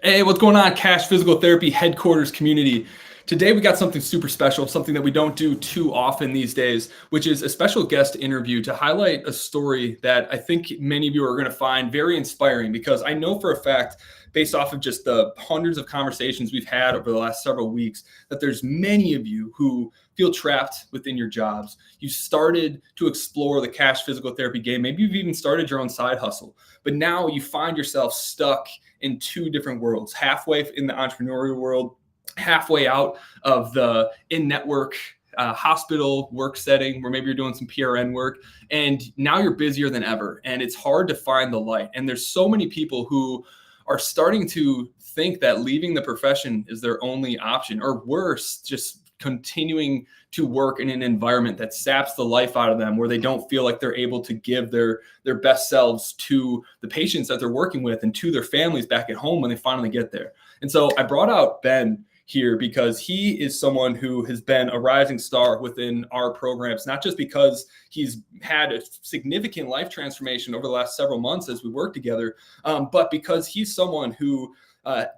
Hey, what's going on, Cash Physical Therapy headquarters community? Today we got something super special, something that we don't do too often these days, which is a special guest interview to highlight a story that I think many of you are going to find very inspiring, because I know for a fact, based off of just the hundreds of conversations we've had over the last several weeks, that there's many of you who feel trapped within your jobs. You started to explore the Cash Physical Therapy game. Maybe you've even started your own side hustle, but now you find yourself stuck in two different worlds, halfway in the entrepreneurial world, halfway out of the in-network hospital work setting where maybe you're doing some PRN work, and now you're busier than ever and it's hard to find the light. And there's so many people who are starting to think that leaving the profession is their only option, or worse, just continuing to work in an environment that saps the life out of them, where they don't feel like they're able to give their best selves to the patients that they're working with and to their families back at home when they finally get there. And so I brought out Ben here because he is someone who has been a rising star within our programs, not just because he's had a significant life transformation over the last several months as we work together, but because he's someone who,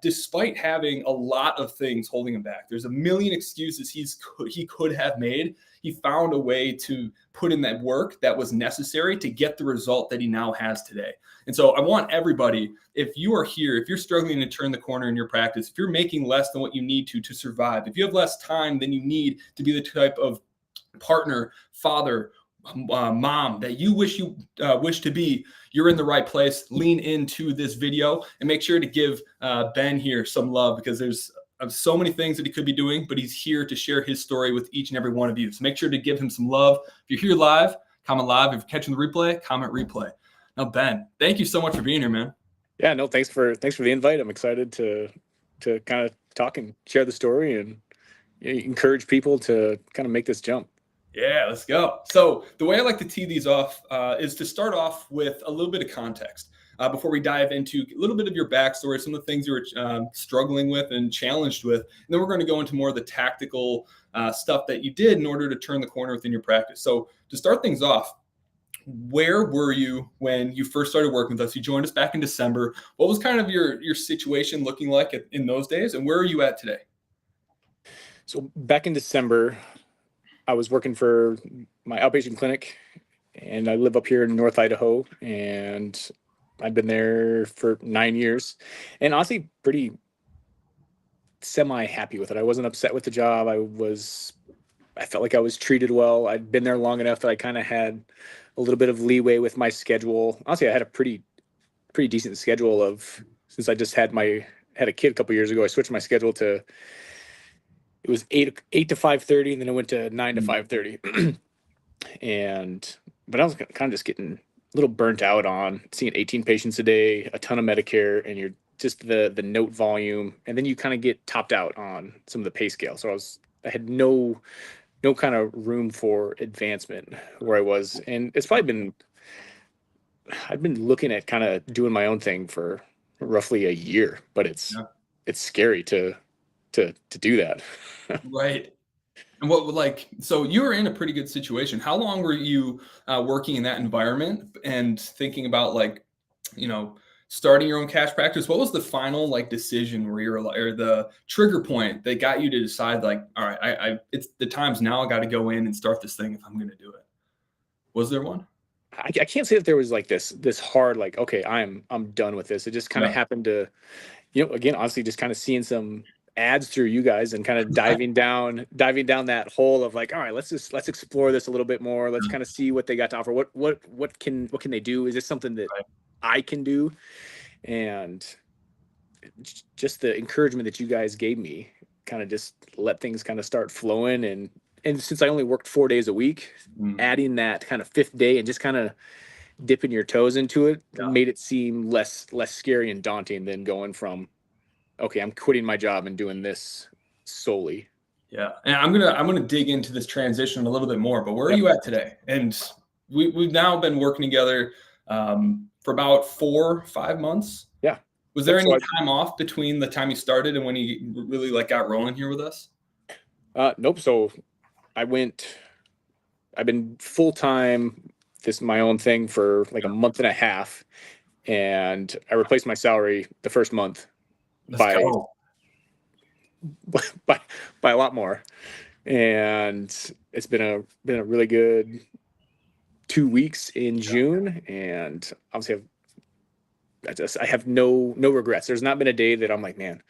despite having a lot of things holding him back, there's a million excuses he could have made, he found a way to put in that work that was necessary to get the result that he now has today. And so I want everybody, if you are here, if you're struggling to turn the corner in your practice, if you're making less than what you need to survive, if you have less time than you need to be the type of partner, father, mom that you wish to be, you're in the right place. Lean into this video and make sure to give Ben here some love, because there's so many things that he could be doing, but he's here to share his story with each and every one of you. So make sure to give him some love. If you're here live, comment live. If you're catching the replay, comment replay. Now, Ben, thank you so much for being here, man. Yeah, no, thanks for the invite. I'm excited to kind of talk and share the story and encourage people to kind of make this jump. Yeah, let's go. So the way I like to tee these off is to start off with a little bit of context before we dive into a little bit of your backstory, some of the things you were struggling with and challenged with. And then we're going to go into more of the tactical stuff that you did in order to turn the corner within your practice. So to start things off, where were you when you first started working with us? You joined us back in December. What was kind of your situation looking like in those days, and where are you at today? So back in December, I was working for my outpatient clinic, and I live up here in North Idaho, and I've been there for 9 years, and honestly, pretty semi-happy with it. I wasn't upset with the job. I felt like I was treated well. I'd been there long enough that I kind of had a little bit of leeway with my schedule. Honestly, I had a pretty decent schedule since I just had a kid a couple years ago. I switched my schedule to, it was 8 to 5:30, and then I went to 9 to 5:30. But I was kind of just getting a little burnt out on seeing 18 patients a day, a ton of Medicare, and you're just the note volume, and then you kind of get topped out on some of the pay scale. So I had no kind of room for advancement where I was. And it's probably I've been looking at kind of doing my own thing for roughly a year, but it's scary to do that. Right. And so you were in a pretty good situation. How long were you working in that environment and thinking about starting your own cash practice? What was the final decision where you're or the trigger point that got you to decide all right, it's the time's now. I got to go in and start this thing if I'm going to do it. Was there one? I can't say that there was this hard, okay, I'm done with this. It just kind of happened to, again, honestly, just kind of seeing some ads through you guys and kind of diving down that hole of all right, let's explore this a little bit more. Let's kind of see what they got to offer. What can they do? Is this something that I can do? And just the encouragement that you guys gave me kind of just let things kind of start flowing. And since I only worked 4 days a week, adding that kind of fifth day and just kind of dipping your toes into it made it seem less scary and daunting than going from, okay, I'm quitting my job and doing this solely. Yeah. And I'm gonna dig into this transition a little bit more, but where are you at today? And we've now been working together for about 4 or 5 months. Yeah. Was there any time off between the time you started and when you really got rolling here with us? Nope. So I've been full-time, my own thing for a month and a half, and I replaced my salary the first month. Let's by go. by a lot more. And it's been a really good 2 weeks in June, and obviously I have no regrets. There's not been a day that I'm like, man,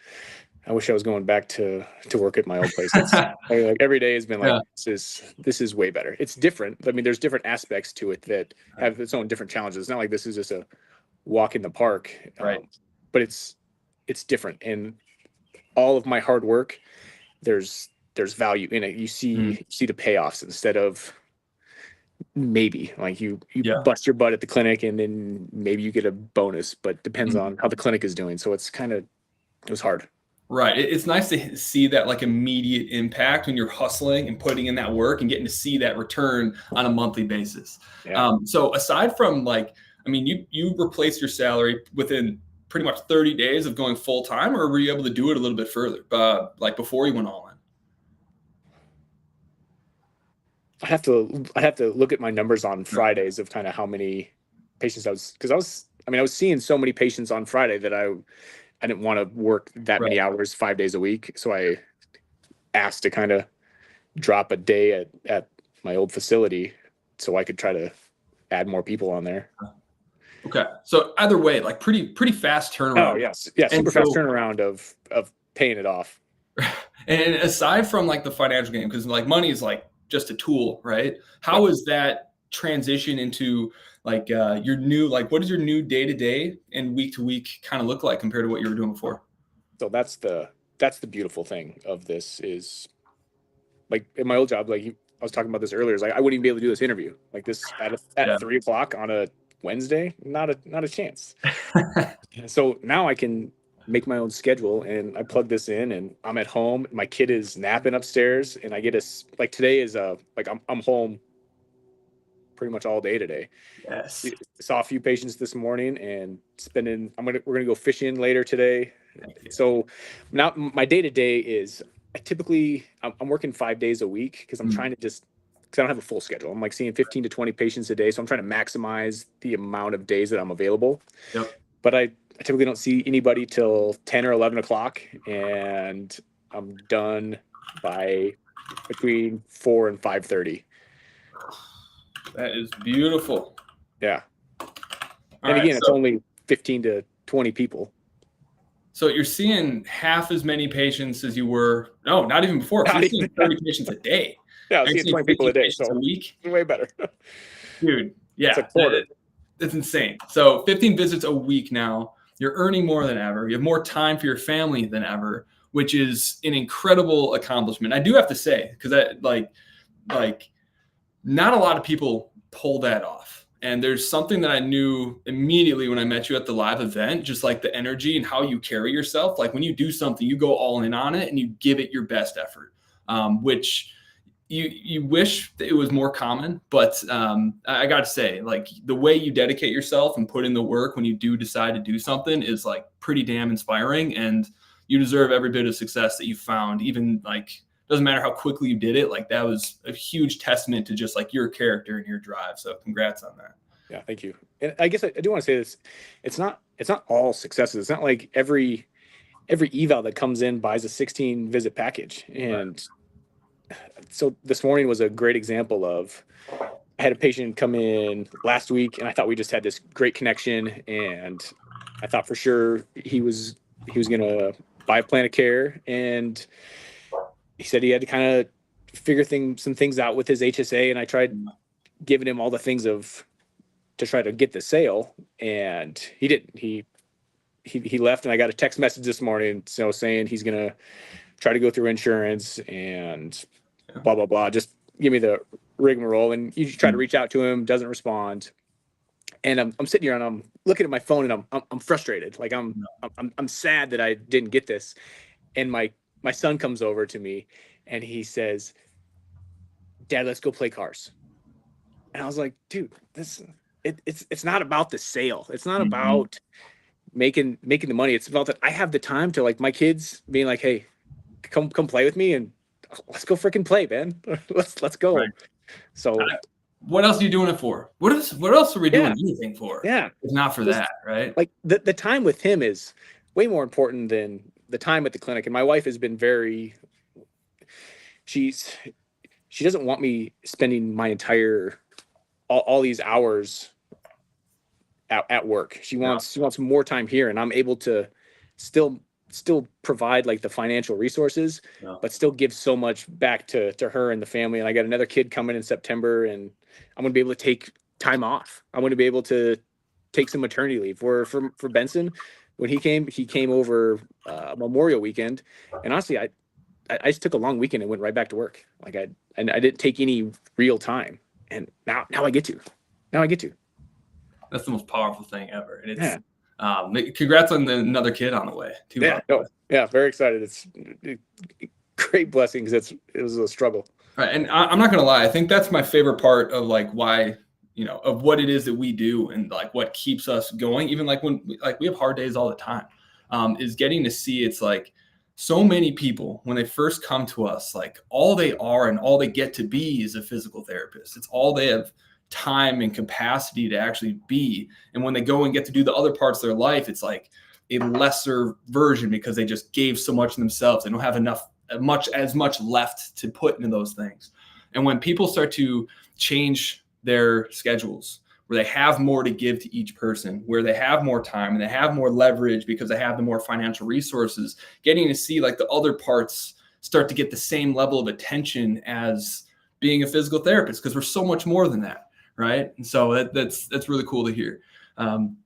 I wish I was going back to work at my old place. It's like every day has been like, Yeah. this is way better. It's different. I mean, there's different aspects to it that have its own different challenges. It's not like this is just a walk in the park, Right. but it's different. And all of my hard work, there's value in it. You see the payoffs instead of maybe like you Yeah. bust your butt at the clinic and then maybe you get a bonus, but depends on how the clinic is doing. So it was hard. Right. It's nice to see that like immediate impact when you're hustling and putting in that work and getting to see that return on a monthly basis. Yeah. So aside from like, I mean, you replaced your salary within pretty much 30 days of going full time, or were you able to do it a little bit further, like before you went all in? I'd have to look at my numbers on Fridays of kind of how many patients I was seeing so many patients on Friday that I didn't want to work that many hours 5 days a week. So I asked to kind of drop a day at my old facility so I could try to add more people on there. Okay. So either way, like pretty fast turnaround. Oh yes. Yeah. Super fast turnaround of paying it off. And aside from like the financial game, because like money is like just a tool, right? How is that transition into like your new, like what does your new day to day and week to week kind of look like compared to what you were doing before? So that's the beautiful thing of this is like in my old job, like I was talking about this earlier, is like I wouldn't even be able to do this interview like this at 3 o'clock on a Wednesday. Not a chance. So now I can make my own schedule and I plug this in and I'm at home. My kid is napping upstairs and I get like today is like I'm home pretty much all day today. Yes. Saw a few patients this morning and we're gonna go fishing later today. So now my day to day is I'm working 5 days a week because I'm trying to because I don't have a full schedule. I'm like seeing 15 to 20 patients a day. So I'm trying to maximize the amount of days that I'm available. Yep. But I typically don't see anybody till 10 or 11 o'clock and I'm done by between 4 and 5:30. That is beautiful. Yeah. And again, it's only 15 to 20 people. So you're seeing half as many patients as you were. No, not even before. You're seeing 30 patients a day. Yeah, I was seeing 20 people a day. So a week. Way better. Dude, yeah. It's a quarter. It's insane. So 15 visits a week now. You're earning more than ever. You have more time for your family than ever, which is an incredible accomplishment. I do have to say, because like not a lot of people pull that off. And there's something that I knew immediately when I met you at the live event, just like the energy and how you carry yourself. Like when you do something, you go all in on it and you give it your best effort, which you wish it was more common. But I got to say, like the way you dedicate yourself and put in the work when you do decide to do something is like pretty damn inspiring. And you deserve every bit of success that you found, even like doesn't matter how quickly you did it. Like that was a huge testament to just like your character and your drive. So congrats on that. Yeah, thank you. And I guess I do want to say this. It's not all successes. It's not like every eval that comes in buys a 16 visit package. And so this morning was a great example of, I had a patient come in last week and I thought we just had this great connection. And I thought for sure he was going to buy a plan of care. And he said he had to kind of figure some things out with his HSA, and I tried giving him all the things to try to get the sale, and he didn't. He left, and I got a text message this morning, saying he's gonna try to go through insurance and blah blah blah. Just give me the rigmarole, and you try to reach out to him, doesn't respond, and I'm sitting here and I'm looking at my phone and I'm frustrated, like I'm sad that I didn't get this, and my son comes over to me and he says, "Dad, let's go play cars." And I was like, dude, it's not about the sale. It's not about making the money. It's about that I have the time to, like, my kids being like, "Hey, come play with me and let's go freaking play, man. let's go." Right. So what else are you doing it for? What else are we doing anything for? Yeah. It's not for that, right? Like the time with him is way more important than the time at the clinic. And my wife has been she doesn't want me spending my entire all these hours at work. She wants more time here, and I'm able to still provide like the financial resources, but still give so much back to her and the family. And I got another kid coming in September, and I'm going to be able to take time off. I'm going to be able to take some maternity leave. For Benson, when he came over Memorial weekend, and honestly, I just took a long weekend and went right back to work. Like I didn't take any real time, and now I get to. That's the most powerful thing ever, and it's congrats on another kid on the way too. Yeah, very excited. It's a great blessing because it was a struggle. Right, and I'm not gonna lie, I think that's my favorite part of like why, of what it is that we do and like what keeps us going, even like when we have hard days all the time, is getting to see it's like so many people when they first come to us, like all they are and all they get to be is a physical therapist. It's all they have time and capacity to actually be. And when they go and get to do the other parts of their life, it's like a lesser version because they just gave so much of themselves. They don't have as much left to put into those things. And when people start to change their schedules, where they have more to give to each person, where they have more time and they have more leverage because they have the more financial resources, getting to see like the other parts start to get the same level of attention as being a physical therapist, because we're so much more than that, right? And so that's really cool to hear.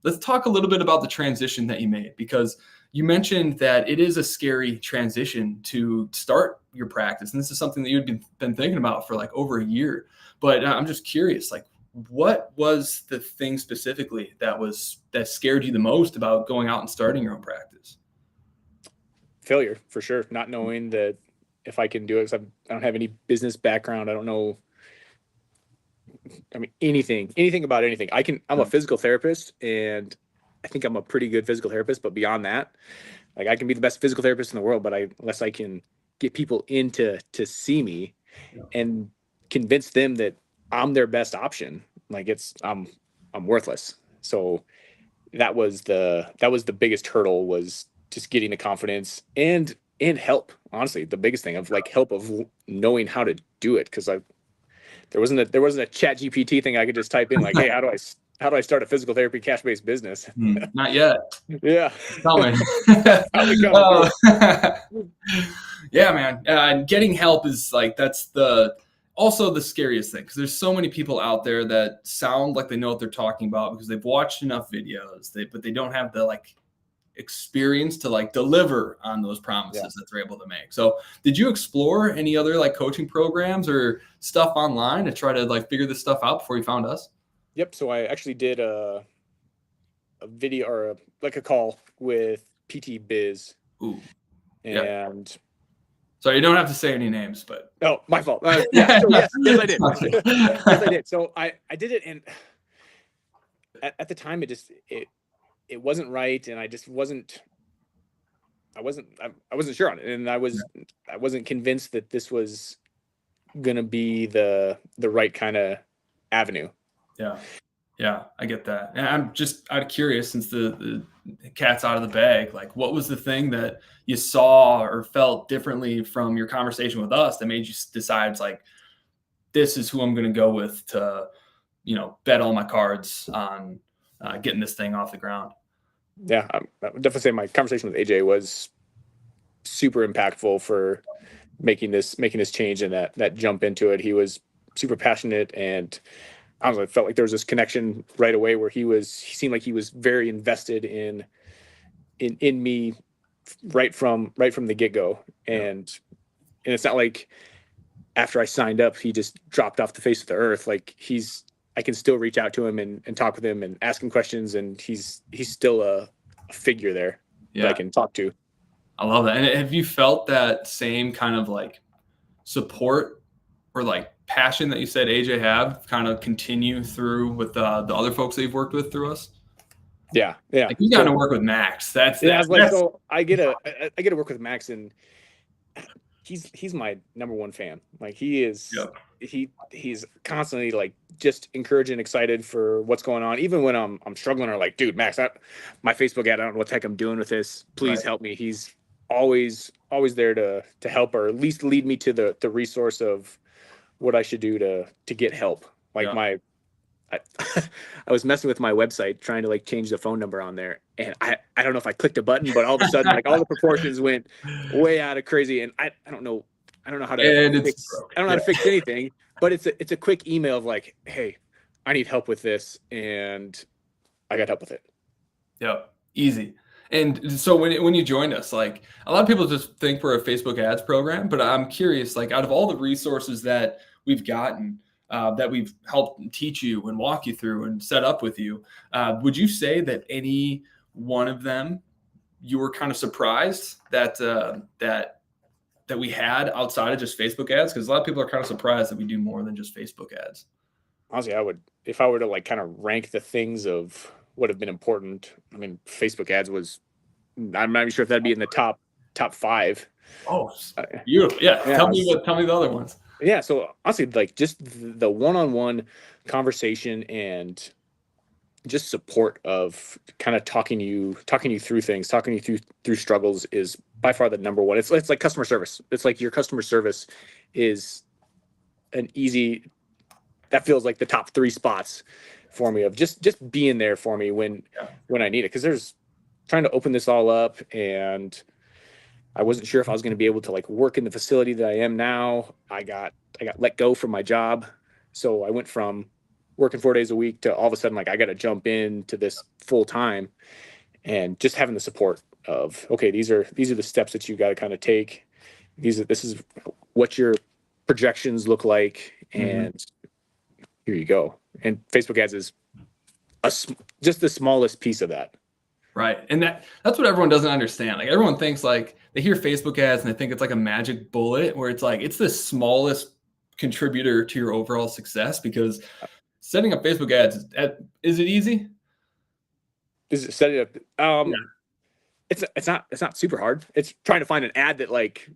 Let's talk a little bit about the transition that you made, because you mentioned that it is a scary transition to start your practice. And this is something that you've been thinking about for like over a year. But I'm just curious, like, what was the thing specifically that scared you the most about going out and starting your own practice? Failure, for sure. Not knowing that if I can do it, 'cause I don't have any business background. I don't know. I mean, anything about anything. I'm a physical therapist, and I think I'm a pretty good physical therapist, but beyond that, like I can be the best physical therapist in the world, but unless I can get people in to see me and convince them that I'm their best option, like I'm worthless. So that was the biggest hurdle, was just getting the confidence and help. Honestly, the biggest thing of like help of knowing how to do it, because there wasn't a chat GPT thing I could just type in like, hey, how do I start a physical therapy cash-based business? Not yet. Yeah. Coming. Yeah, man. And getting help is like, that's also the scariest thing, because there's so many people out there that sound like they know what they're talking about because they've watched enough videos, but they don't have the like experience to like deliver on those promises that they're able to make. So did you explore any other like coaching programs or stuff online to try to like figure this stuff out before you found us? Yep. So I actually did a video or a call with PT Biz. Ooh. And so you don't have to say any names, but my fault. Yes, I did. Yes, I did. So I did it, and at the time it wasn't right, and I wasn't sure on it, and I wasn't convinced that this was gonna be the right kind of avenue. Yeah, I get that. And I'm just out of curious, since the cat's out of the bag, like what was the thing that you saw or felt differently from your conversation with us that made you decide like, this is who I'm going to go with to, bet all my cards on getting this thing off the ground? Yeah, I would definitely say my conversation with AJ was super impactful for making this change and that jump into it. He was super passionate, and I don't know, it felt like there was this connection right away where he seemed like he was very invested in me right from the get-go. And it's not like after I signed up, he just dropped off the face of the earth. Like I can still reach out to him and talk with him and ask him questions. And he's still a figure there that I can talk to. I love that. And have you felt that same kind of like support or like passion that you said AJ have kind of continue through with the other folks that you've worked with through us? Yeah. Like you got to work with Max. So I get to work with Max, and he's my number one fan. Like he is, Yep. he's constantly like just encouraging, excited for what's going on. Even when I'm struggling or like, dude, Max, my Facebook ad, I don't know what the heck I'm doing with this. Please Right. help me. He's always there to help, or at least lead me to the resource of what I should do to get help. Like Yeah. I, I was messing with my website trying to like change the phone number on there, and I don't know if I clicked a button, but all of a sudden like all the proportions went way out of crazy, and I don't know, how to And it's fix, broke. I don't know Yeah. how to fix anything, but it's a quick email of like, hey, I need help with this, and I got help with it. Yeah. Easy. And so when you joined us, like a lot of people just think we're a Facebook ads program, but I'm curious, like out of all the resources that we've gotten, that we've helped teach you and walk you through and set up with you, would you say that any one of them you were kind of surprised that we had outside of just Facebook ads? Because a lot of people are kind of surprised that we do more than just Facebook ads. Honestly, I would, if I were to like kind of rank the things of what have been important. I mean, Facebook ads was, I'm not even sure if that'd be in the top five. Oh, Uh, beautiful. Yeah. yeah, Tell me the other ones. yeah. So honestly, like just the one-on-one conversation and just support of kind of talking you through things, talking you through struggles is by far the number one. It's like customer service. It's like your customer service is an easy, that feels like the top three spots for me of just being there for me when I need it. Because there's trying to open this all up, and I wasn't sure if I was going to be able to like work in the facility that I am now. I got let go from my job, so I went from working 4 days a week to all of a sudden like I got to jump into this full time, and just having the support of, okay, these are the steps that you got to kind of take. This is what your projections look like, Mhm. and here you go. And Facebook ads is just the smallest piece of that. Right. And that's what everyone doesn't understand. Like everyone thinks like they hear Facebook ads and they think it's like a magic bullet where it's like it's the smallest contributor to your overall success because setting up Facebook ads is it easy? Is it set it up? Yeah. It's not super hard. It's trying to find an ad that like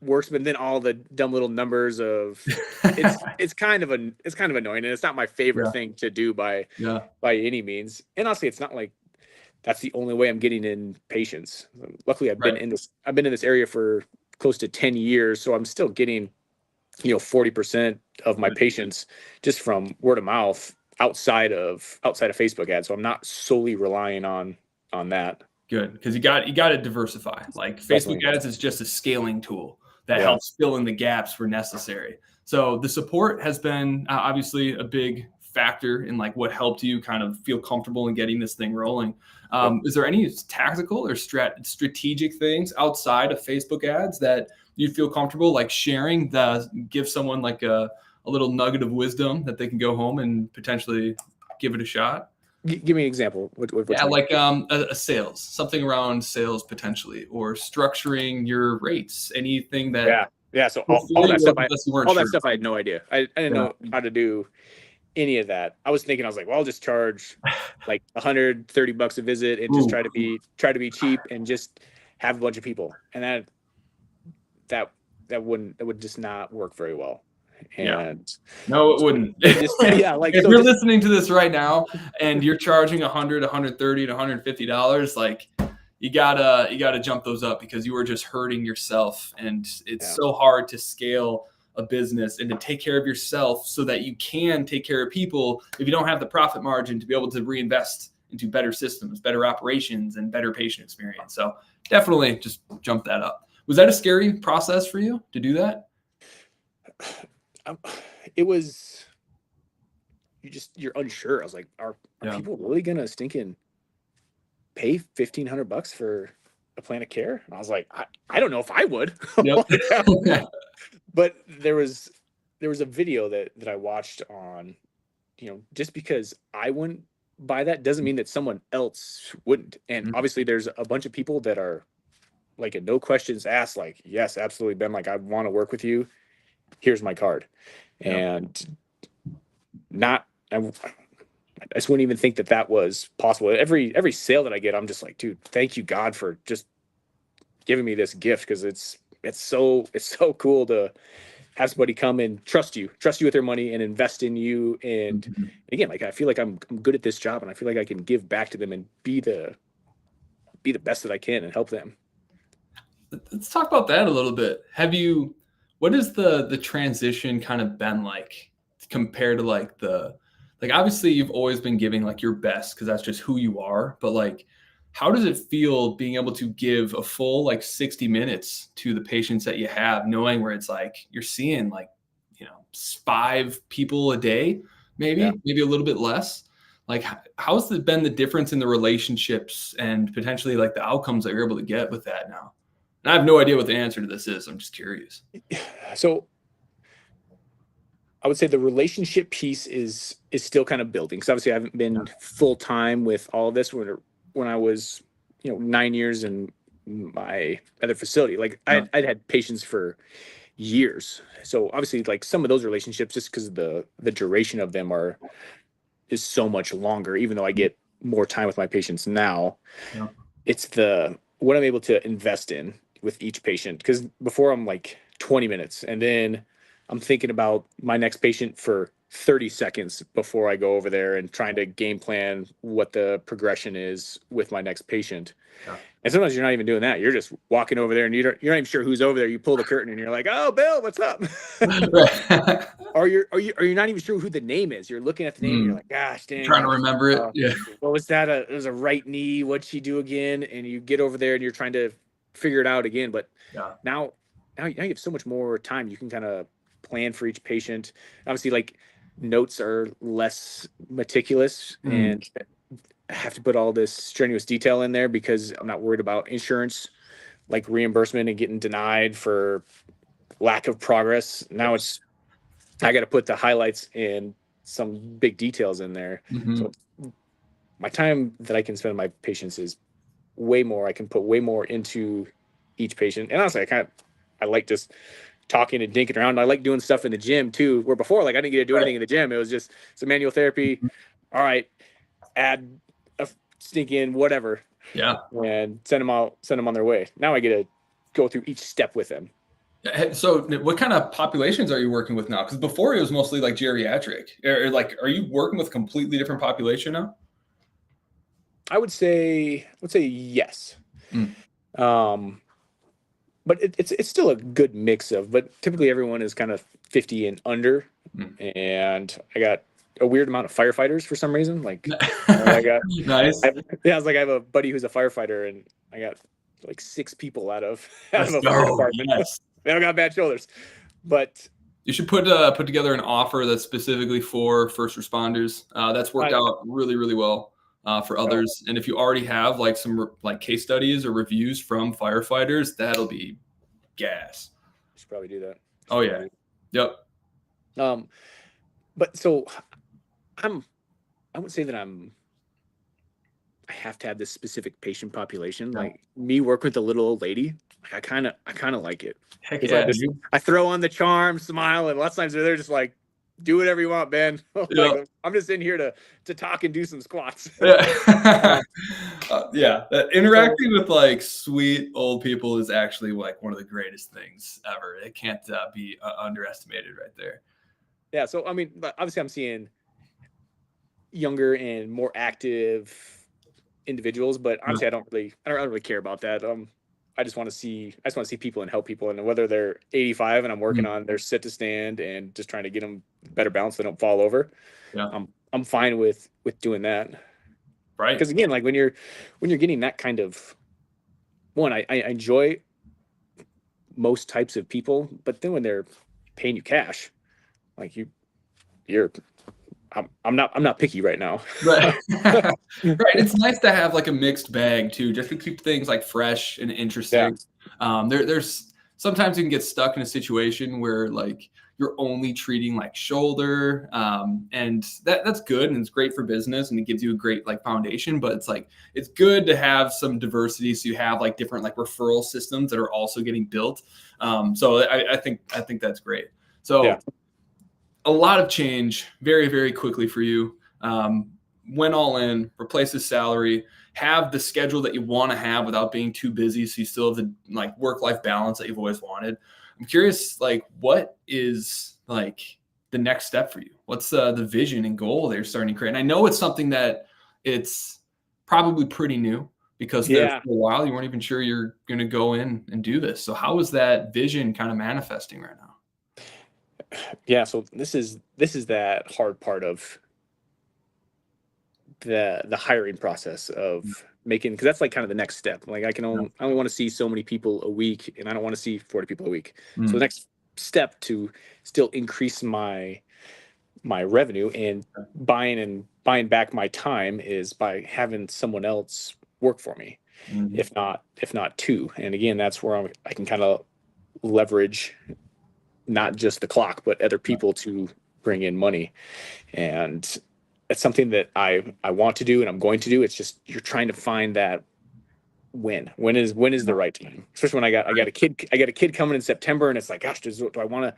works, but then all the dumb little numbers of it's kind of annoying, and it's not my favorite Yeah. thing to do Yeah. by any means. And honestly, it's not like that's the only way I'm getting in patients. Luckily, Right. I've been in this area for close to 10 years, so I'm still getting 40% of my Right. patients just from word of mouth outside of Facebook ads. So I'm not solely relying on that. Good. Because you got to diversify. Like Facebook Definitely. ads is just a scaling tool that Yeah. helps fill in the gaps where necessary. So the support has been obviously a big factor in like what helped you kind of feel comfortable in getting this thing rolling. Yep. Is there any tactical or strategic things outside of Facebook ads that you feel comfortable like sharing that give someone like a little nugget of wisdom that they can go home and potentially give it a shot? Give me an example. What Yeah, you mean? like a sales, something around sales potentially, or structuring your rates, anything that Yeah. Yeah. So before you worked with us, you weren't all that sure. stuff, I had no idea. I didn't Yeah. know how to do any of that. I was thinking, I was like, well, I'll just charge like $130 a visit and just Ooh, try to be cheap and just have a bunch of people. And that would just not work very well. yeah. And No, it wouldn't. just, yeah, like, If so you're just, listening to this right now and you're charging 100, 130 to $150, like you gotta jump those up because you are just hurting yourself. And it's yeah, so hard to scale a business and to take care of yourself so that you can take care of people if you don't have the profit margin to be able to reinvest into better systems, better operations, and better patient experience. So definitely just jump that up. Was that a scary process for you to do that? um, it was, you're unsure. I was like, are Yeah. people really going to stinking pay $1,500 for a plan of care? And I was like, I don't know if I would. Yep. But there was a video that I watched on, just because I wouldn't buy that doesn't mean that someone else wouldn't. And Mhm. obviously there's a bunch of people that are like, a no questions asked, like, yes, absolutely, Ben, like I want to work with you. Here's my card. Yep. And not, I just wouldn't even think that was possible. Every sale that I get, I'm just like, dude, thank you God for just giving me this gift, because it's so cool to have somebody come and trust you with their money and invest in you. And again, like, I feel like I'm good at this job, and I feel like I can give back to them and be the best that I can and help them. Let's talk about that a little bit. What has the transition kind of been like compared to like obviously you've always been giving like your best because that's just who you are, but like how does it feel being able to give a full like 60 minutes to the patients that you have, knowing where it's like you're seeing like, 5 people a day, maybe a little bit less? Like how's it been the difference in the relationships and potentially like the outcomes that you're able to get with that now? And I have no idea what the answer to this is. I'm just curious. So I would say the relationship piece is still kind of building, because obviously I haven't been full time with all of this. When I was 9 years in my other facility, like I'd had patients for years. So obviously, like, some of those relationships, just because the duration of them is so much longer, even though I get more time with my patients now. Yeah. It's what I'm able to invest in with each patient, because before I'm like 20 minutes, and then I'm thinking about my next patient for 30 seconds before I go over there and trying to game plan what the progression is with my next patient. Yeah. And sometimes you're not even doing that. You're just walking over there and you're not even sure who's over there. You pull the curtain and you're like, "Oh, Bill, what's up?" Or you're not even sure who the name is. You're looking at the name and you're like, "Gosh, dang." Trying to remember it. Yeah. What was that? It was a right knee. What'd she do again? And you get over there and you're trying to figure it out again. But now you have so much more time. You can kind of plan for each patient. Obviously, like, notes are less meticulous, and I have to put all this strenuous detail in there because I'm not worried about insurance, like reimbursement and getting denied for lack of progress. Now I got to put the highlights and some big details in there. So my time that I can spend with my patients is way more. I can put way more into each patient. And honestly, I like just talking and dinking around. I like doing stuff in the gym too, where before, like, I didn't get to do anything in the gym. It was just some manual therapy. All right, add a stink in, whatever. Yeah. And send them on their way. Now I get to go through each step with them. So what kind of populations are you working with now? Because before it was mostly like geriatric. Are you working with a completely different population now? I would say yes. But it's still a good mix of, but typically everyone is kind of 50 and under. And I got a weird amount of firefighters for some reason. Like, I got nice. I was like, I have a buddy who's a firefighter, and I got like 6 people out of a fire department. Yes. They don't got bad shoulders. But you should put together an offer that's specifically for first responders. That's worked out really, really well for others. And if you already have like some like case studies or reviews from firefighters, that'll be gas. I should probably do that. Oh yeah. Yep. But so I would say that I have to have this specific patient population. Like, me working with a little old lady, I kind of like it. Heck yeah, I throw on the charm, smile, and lots of times they're just like, "Do whatever you want, Ben." Like, I'm just in here to talk and do some squats. Interacting with like sweet old people is actually like one of the greatest things ever. It can't be underestimated right there. Yeah. So I mean, obviously, I'm seeing younger and more active individuals, but honestly, I don't really care about that. I just want to see people and help people, and whether they're 85 and I'm working on their sit to stand and just trying to get them better balance, so they don't fall over. Yeah. I'm fine with doing that. Right. Because again, like, when you're getting that kind of one, I enjoy most types of people, but then when they're paying you cash, like, I'm not picky right now. Right. Right. It's nice to have like a mixed bag too, just to keep things like fresh and interesting. There's sometimes you can get stuck in a situation where like you're only treating like shoulder, and that's good and it's great for business and it gives you a great like foundation. But it's like it's good to have some diversity, so you have like different like referral systems that are also getting built. So I think that's great. So. A lot of change very, very quickly for you. Went all in, replaced his salary. have the schedule that you want to have without being too busy, so you still have the like work-life balance that you've always wanted. I'm curious, like, what is like the next step for you? What's the vision and goal that you're starting to create? And I know it's something that it's probably pretty new, because there for a while you weren't even sure you're going to go in and do this. So how is that vision kind of manifesting right now? Yeah, so this is that hard part of the hiring process of making, because that's like kind of the next step. Like I only want to see so many people a week, and I don't want to see 40 people a week. So the next step to still increase my revenue and buying back my time is by having someone else work for me, if not two. And again, that's where I can kind of leverage not just the clock, but other people to bring in money. And it's something that I want to do and I'm going to do. It's just you're trying to find that when is the right time, especially when I got a kid coming in September, and it's like, gosh, do I want to,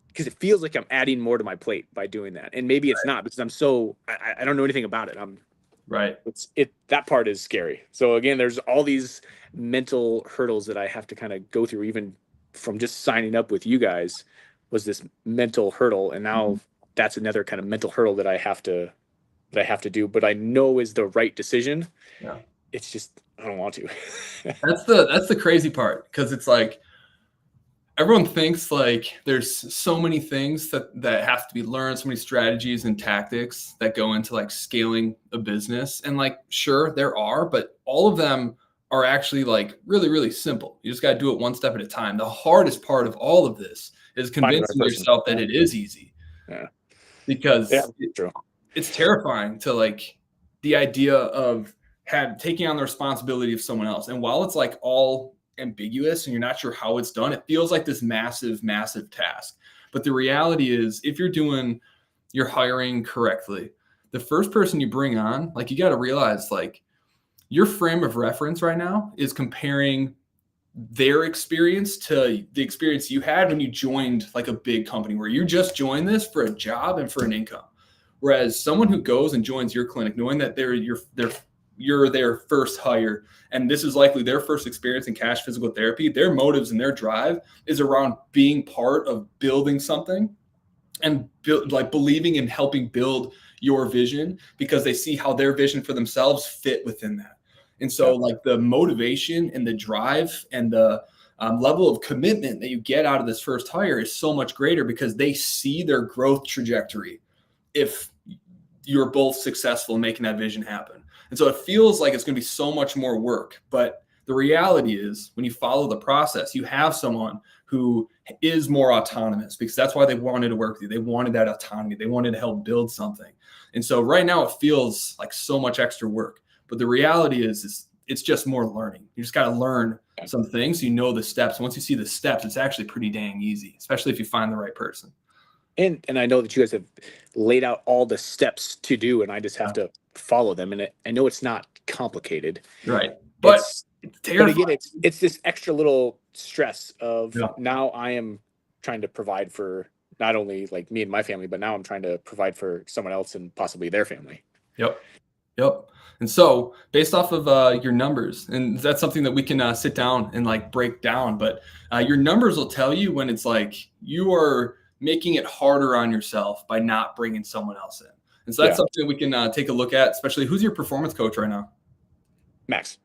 because it feels like I'm adding more to my plate by doing that. And maybe it's not, because I don't know anything about it. That part is scary. So again, there's all these mental hurdles that I have to kind of go through, even from just signing up with you guys was this mental hurdle. And now that's another kind of mental hurdle that I have to do, but I know is the right decision. Yeah. It's just, I don't want to. That's the crazy part. Cause it's like, everyone thinks like there's so many things that have to be learned, so many strategies and tactics that go into like scaling a business. And like, sure, there are, but all of them are actually like really, really simple. You just got to do it one step at a time. The hardest part of all of this is convincing yourself that it is easy. Yeah. Because it's terrifying to like the idea of taking on the responsibility of someone else. And while it's like all ambiguous and you're not sure how it's done, it feels like this massive task. But the reality is, if you're hiring correctly, the first person you bring on, like, you got to realize like your frame of reference right now is comparing their experience to the experience you had when you joined like a big company where you just joined this for a job and for an income. Whereas someone who goes and joins your clinic knowing that you're their first hire, and this is likely their first experience in cash physical therapy, their motives and their drive is around being part of building something and believing in helping build your vision, because they see how their vision for themselves fit within that. And so like the motivation and the drive and the level of commitment that you get out of this first hire is so much greater, because they see their growth trajectory if you're both successful in making that vision happen. And so it feels like it's going to be so much more work. But the reality is, when you follow the process, you have someone who is more autonomous, because that's why they wanted to work with you. They wanted that autonomy. They wanted to help build something. And so right now it feels like so much extra work. But the reality is it's just more learning. You just got to learn some things so you know the steps. Once you see the steps, it's actually pretty dang easy, especially if you find the right person. And I know that you guys have laid out all the steps to do, and I just have to follow them. And I know it's not complicated. Right. But it's terrifying. But again, it's this extra little stress of now I am trying to provide for not only like me and my family, but now I'm trying to provide for someone else and possibly their family. Yep. And so based off of your numbers, and that's something that we can sit down and like break down, but your numbers will tell you when it's like you are making it harder on yourself by not bringing someone else in. And so that's something we can take a look at, especially who's your performance coach right now? Max?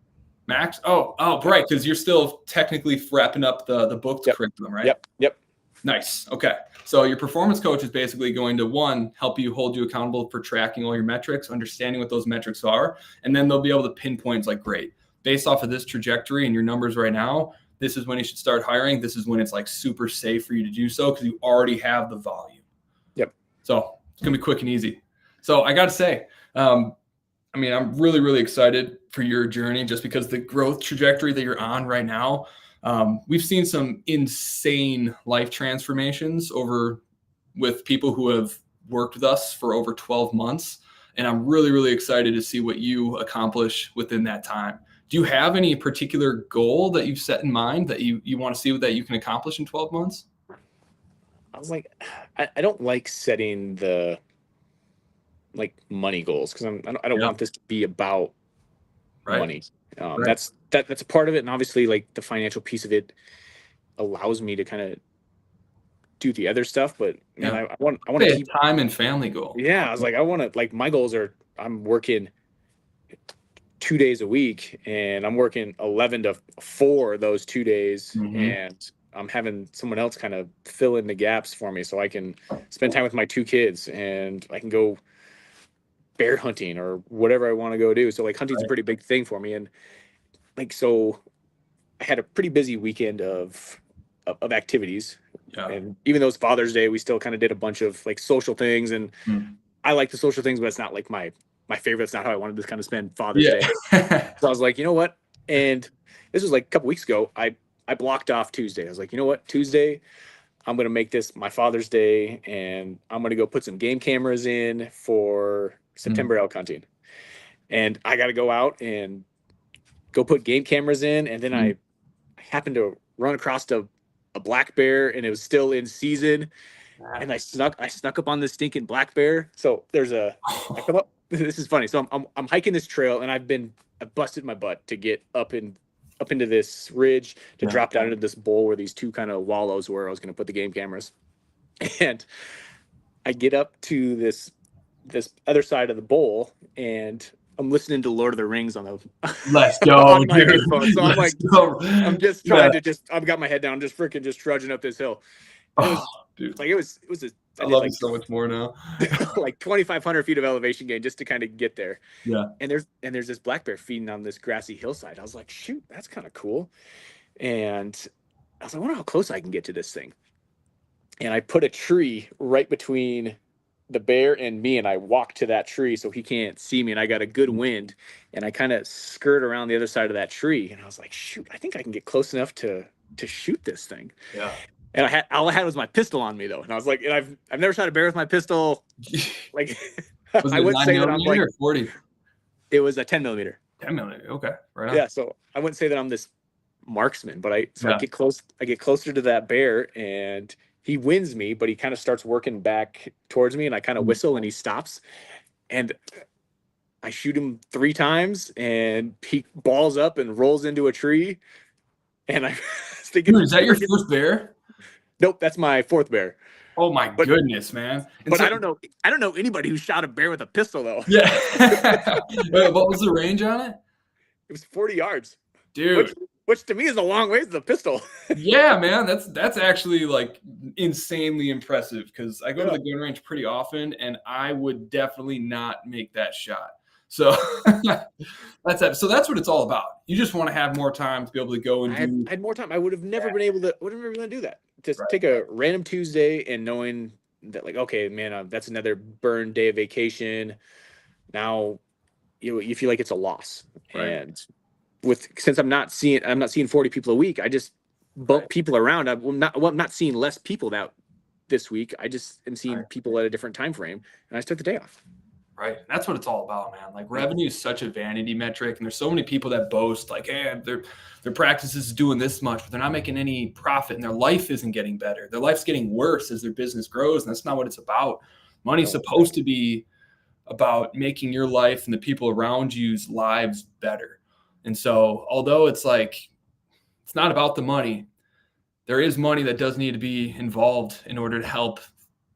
Oh, right. Because you're still technically wrapping up the booked curriculum, right? Yep. Nice. Okay. So your performance coach is basically going to, one, help you hold you accountable for tracking all your metrics, understanding what those metrics are, and then they'll be able to pinpoint like, great, based off of this trajectory and your numbers right now, this is when you should start hiring. This is when it's like super safe for you to do so, because you already have the volume. Yep. So it's going to be quick and easy. So I got to say, I'm really, really excited for your journey, just because the growth trajectory that you're on right now, we've seen some insane life transformations with people who have worked with us for over 12 months. And I'm really, really excited to see what you accomplish within that time. Do you have any particular goal that you've set in mind that you want to see that you can accomplish in 12 months? I was like, I don't like setting the like money goals, because I don't Yeah. want this to be about Right. money. Right. That's a part of it, and obviously like the financial piece of it allows me to kind of do the other stuff. But man, Yeah. I want to Say keep. a time and family goal. Yeah, I was like, I want to, like, my goals are, I'm working 2 days a week, and I'm working 11 to 4 those 2 days, Mhm. and I'm having someone else kind of fill in the gaps for me so I can spend time with my 2 kids, and I can go bear hunting or whatever I want to go do. So like hunting's a Right. pretty big thing for me. And like, so I had a pretty busy weekend of activities. Yeah. And even though it's Father's Day, we still kind of did a bunch of like social things. And Mm. I like the social things, but it's not like my favorite. It's not how I wanted to kind of spend Father's Yeah. Day. So I was like, you know what? And this was like a couple weeks ago. I blocked off Tuesday. I was like, you know what? Tuesday, I'm gonna make this my Father's Day, and I'm gonna go put some game cameras in for Mm. September elk hunting. And I got to go out and go put game cameras in. And then Mm. I happened to run across a black bear, and it was still in season. And I snuck up on this stinking black bear. So I come up. This is funny. So I'm hiking this trail, and I busted my butt to get up into this ridge to Yeah. drop down into this bowl where these two kind of wallows were. I was going to put the game cameras, and I get up to this other side of the bowl, and I'm listening to Lord of the Rings on the Let's go, on my dude. headphones. So Let's go. I'm just Yeah. trying to I've got my head down, just freaking just trudging up this hill. And Oh, dude. it was I I did love like you so much more now. like 2,500 feet of elevation gain just to kind of get there. Yeah. And there's this black bear feeding on this grassy hillside. I was like, shoot, that's kind of cool. And I was like, I wonder how close I can get to this thing. And I put a tree right between the bear and me, and I walked to that tree so he can't see me, and I got a good wind, and I kind of skirt around the other side of that tree, and I was like, shoot, I think I can get close enough to shoot this thing. Yeah. And all I had was my pistol on me though, and I was like, and I've never shot a bear with my pistol. Like, Was I it wouldn't say that I'm like, or 40? it was a 10 millimeter. 10 millimeter. Okay. Right on. Yeah, so I wouldn't say that I'm this marksman, but I Yeah. get closer to that bear, and he wins me, but he kind of starts working back towards me, and I kind of whistle, and he stops, and I shoot him 3 times, and he balls up and rolls into a tree. And I was thinking, Dude, is that your first bear? Nope, that's my 4th bear. Oh my goodness, man. And But so, I don't know anybody who shot a bear with a pistol though. yeah. Wait, what was the range on it? It was 40 yards. Dude. Which to me is a long ways to a pistol. Yeah, man, that's actually like insanely impressive, because I go to the gun range pretty often, and I would definitely not make that shot. So that's what it's all about. You just want to have more time to be able to go and I had more time. I would have never been able to do that. Just take a random Tuesday and knowing that, like, okay, man, that's another burn day of vacation. Now, you feel like it's a loss. Right. And since I'm not seeing 40 people a week, I just bump people around. I'm not seeing less people this week. I just am seeing people at a different time frame, and I just took the day off. Right. That's what it's all about, man. Like, revenue is such a vanity metric, and there's so many people that boast like, hey, their practice is doing this much, but they're not making any profit, and their life isn't getting better. Their life's getting worse as their business grows, and that's not what it's about. Money's supposed to be about making your life and the people around you's lives better. And so, although it's like, it's not about the money, there is money that does need to be involved in order to help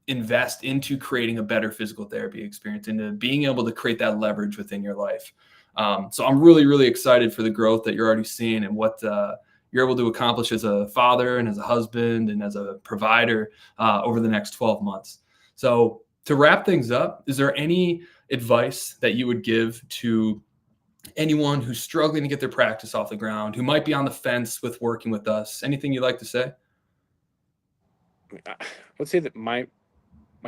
invest into creating a better physical therapy experience, into being able to create that leverage within your life. So I'm really, really excited for the growth that you're already seeing, and what you're able to accomplish as a father and as a husband and as a provider over the next 12 months. So to wrap things up, is there any advice that you would give to anyone who's struggling to get their practice off the ground, who might be on the fence with working with us? Anything you'd like to say? I would say that my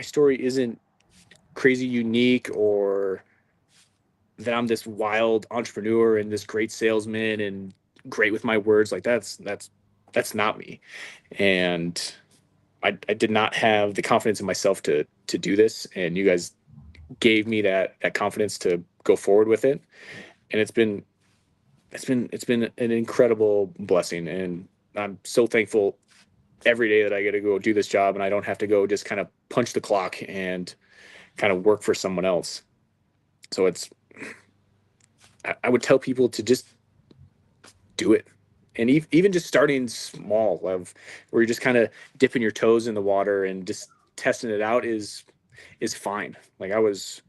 story isn't crazy unique, or that I'm this wild entrepreneur and this great salesman and great with my words. Like, that's not me. And I did not have the confidence in myself to do this. And you guys gave me that confidence to go forward with it. And it's been an incredible blessing. And I'm so thankful every day that I get to go do this job, and I don't have to go just kind of punch the clock and kind of work for someone else. So I would tell people to just do it. And even just starting small, where you're just kind of dipping your toes in the water and just testing it out is fine. Like I was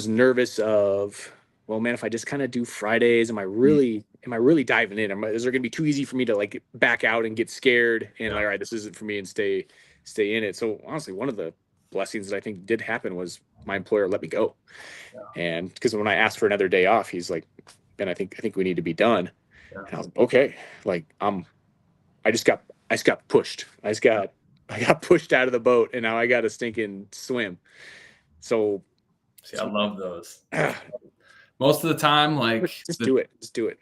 nervous of, well, man, if I just kind of do Fridays, am I really diving in? Is there going to be too easy for me to like back out and get scared and like, all right, this isn't for me, and stay in it? So honestly, one of the blessings that I think did happen was my employer let me go. And because when I asked for another day off, he's like, Ben, I think we need to be done. And I was like, okay, like I just got pushed. I got pushed out of the boat, and now I got to stinking swim. So I love those. Most of the time, like do it. Just do it.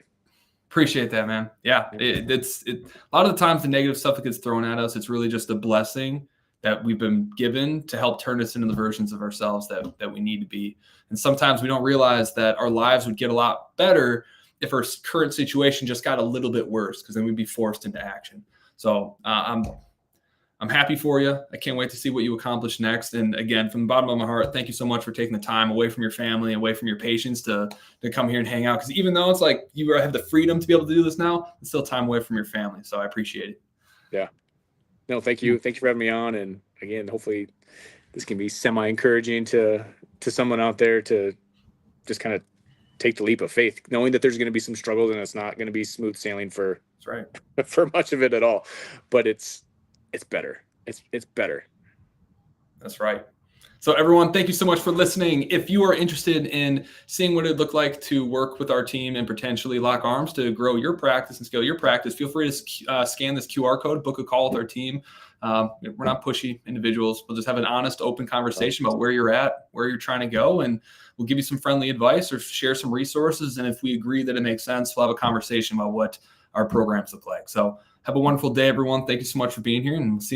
Appreciate that, man. Yeah, it's a lot of the times the negative stuff that gets thrown at us, it's really just a blessing that we've been given to help turn us into the versions of ourselves that we need to be. And sometimes we don't realize that our lives would get a lot better if our current situation just got a little bit worse, because then we'd be forced into action. So I'm happy for you. I can't wait to see what you accomplish next. And again, from the bottom of my heart, thank you so much for taking the time away from your family, away from your patients to come here and hang out. Because even though it's like you have the freedom to be able to do this now, it's still time away from your family. So I appreciate it. Yeah. No, thank you. Thank you for having me on. And again, hopefully this can be semi-encouraging to someone out there to just kind of take the leap of faith, knowing that there's going to be some struggles and it's not going to be smooth sailing for much of it at all. But it's better. It's better. That's right. So everyone, thank you so much for listening. If you are interested in seeing what it'd look like to work with our team and potentially lock arms to grow your practice and scale your practice, feel free to scan this QR code, book a call with our team. We're not pushy individuals. We'll just have an honest, open conversation about where you're at, where you're trying to go, and we'll give you some friendly advice or share some resources. And if we agree that it makes sense, we'll have a conversation about what our programs look like. So have a wonderful day, everyone. Thank you so much for being here, and we'll see you